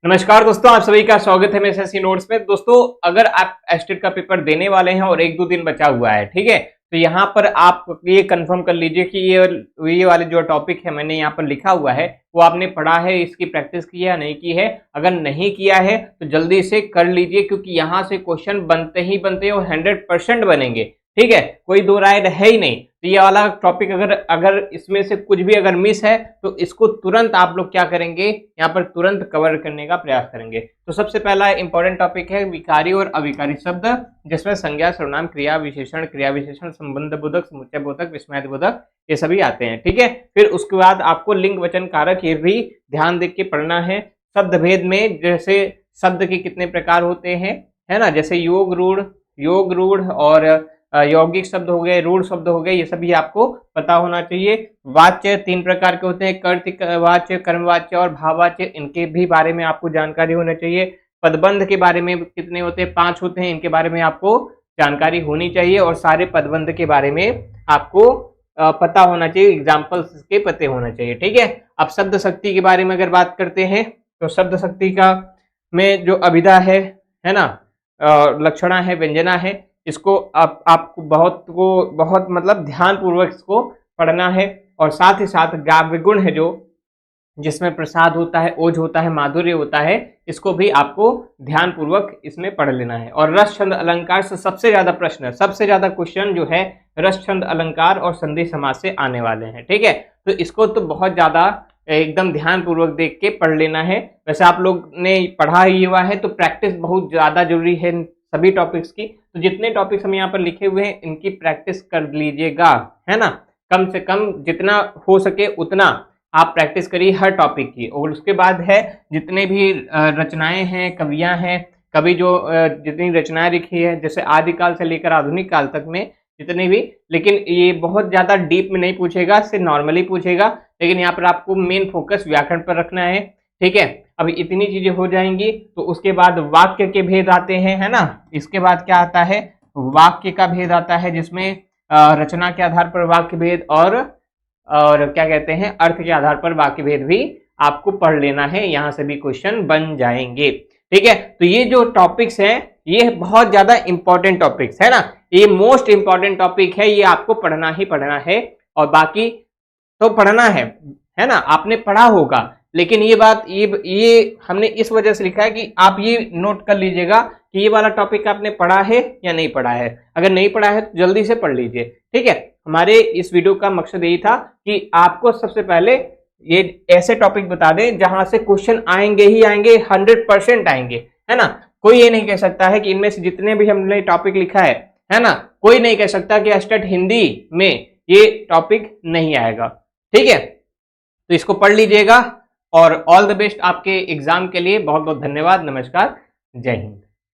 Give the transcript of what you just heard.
नमस्कार दोस्तों, आप सभी का स्वागत है मेरे एसएससी नोट्स में। दोस्तों, अगर आप एस्टेट का पेपर देने वाले हैं और एक दो दिन बचा हुआ है, ठीक है, तो यहाँ पर आप ये कंफर्म कर लीजिए कि ये वाले जो टॉपिक है मैंने यहाँ पर लिखा हुआ है वो आपने पढ़ा है, इसकी प्रैक्टिस की है या नहीं की है। अगर नहीं किया है तो जल्दी से कर लीजिए, क्योंकि यहाँ से क्वेश्चन बनते ही बनते और 100% बनेंगे। ठीक है, कोई दो राय है ही नहीं। तो ये वाला टॉपिक अगर इसमें से कुछ भी अगर मिस है तो इसको तुरंत आप लोग क्या करेंगे, यहाँ पर तुरंत कवर करने का प्रयास करेंगे। तो सबसे पहला इंपॉर्टेंट टॉपिक है विकारी और अविकारी शब्द, जिसमें संज्ञा, सर्वनाम, क्रिया विशेषण, संबंध बोधक, समुच्चय बोधक, विस्मय बोधक, ये सभी आते हैं। ठीक है, फिर उसके बाद आपको लिंग वचन कारक ये भी ध्यान देख के पढ़ना है। शब्द भेद में जैसे शब्द के कितने प्रकार होते हैं, है ना, जैसे योग रूढ़ और यौगिक शब्द हो गए, रूढ़ शब्द हो गए, ये सभी आपको पता होना चाहिए। वाच्य 3 प्रकार के होते हैं, कर्तवाच्य, कर्मवाच्य और भाववाच्य, इनके भी बारे में आपको जानकारी होना चाहिए। पदबंध के बारे में कितने होते हैं, 5 होते हैं, इनके बारे में आपको जानकारी होनी चाहिए और सारे पदबंध के बारे में आपको पता होना चाहिए, एग्जाम्पल्स के पते होना चाहिए। ठीक है, अब शब्द शक्ति के बारे में अगर बात करते हैं तो शब्द शक्ति का में जो अभिधा है ना, लक्षणा है, व्यंजना है, इसको आपको बहुत मतलब ध्यान पूर्वक इसको पढ़ना है। और साथ ही साथ काव्य गुण है जो जिसमें प्रसाद होता है, ओज होता है, माधुर्य होता है, इसको भी आपको ध्यान पूर्वक इसमें पढ़ लेना है। और रस छंद अलंकार से सबसे ज्यादा प्रश्न, सबसे ज्यादा क्वेश्चन जो है रस छंद अलंकार और संधि समास से आने वाले हैं। ठीक है, तो इसको तो बहुत ज्यादा एकदम ध्यान पूर्वक देख के पढ़ लेना है। वैसे आप लोग ने पढ़ा ही हुआ है तो प्रैक्टिस बहुत ज्यादा जरूरी है सभी टॉपिक्स की। तो जितने टॉपिक्स हम यहाँ पर लिखे हुए हैं इनकी प्रैक्टिस कर लीजिएगा, है ना, कम से कम जितना हो सके उतना आप प्रैक्टिस करिए हर टॉपिक की। और उसके बाद है जितने भी रचनाएं हैं, कवियां हैं, कवि जो जितनी रचनाएं लिखी है, जैसे आदिकाल से लेकर आधुनिक काल तक में जितने भी, लेकिन ये बहुत ज्यादा डीप में नहीं पूछेगा, सिर्फ नॉर्मली पूछेगा, लेकिन यहाँ पर आपको मेन फोकस व्याकरण पर रखना है। ठीक है, अब इतनी चीजें हो जाएंगी तो उसके बाद वाक्य के भेद आते हैं, है ना। इसके बाद क्या आता है, वाक्य का भेद आता है, जिसमें रचना के आधार पर वाक्य भेद और क्या कहते हैं, अर्थ के आधार पर वाक्य भेद भी आपको पढ़ लेना है। यहां से भी क्वेश्चन बन जाएंगे। ठीक है, तो ये जो टॉपिक्स हैं ये बहुत ज्यादा इंपॉर्टेंट टॉपिक्स है ना, ये मोस्ट इंपॉर्टेंट टॉपिक है, ये आपको पढ़ना ही पढ़ना है। और बाकी तो पढ़ना है ना, आपने पढ़ा होगा, लेकिन ये बात ये हमने इस वजह से लिखा है कि आप ये नोट कर लीजिएगा कि ये वाला टॉपिक आपने पढ़ा है या नहीं पढ़ा है। अगर नहीं पढ़ा है तो जल्दी से पढ़ लीजिए। ठीक है, हमारे इस वीडियो का मकसद यही था कि आपको सबसे पहले ये ऐसे टॉपिक बता दें जहां से क्वेश्चन आएंगे ही आएंगे, 100% आएंगे, है ना। कोई ये नहीं कह सकता है कि इनमें से जितने भी हमने टॉपिक लिखा है ना, कोई नहीं कह सकता कि एस्टेट हिंदी में ये टॉपिक नहीं आएगा। ठीक है, तो इसको पढ़ लीजिएगा और ऑल द बेस्ट आपके एग्जाम के लिए। बहुत बहुत धन्यवाद। नमस्कार, जय हिंद।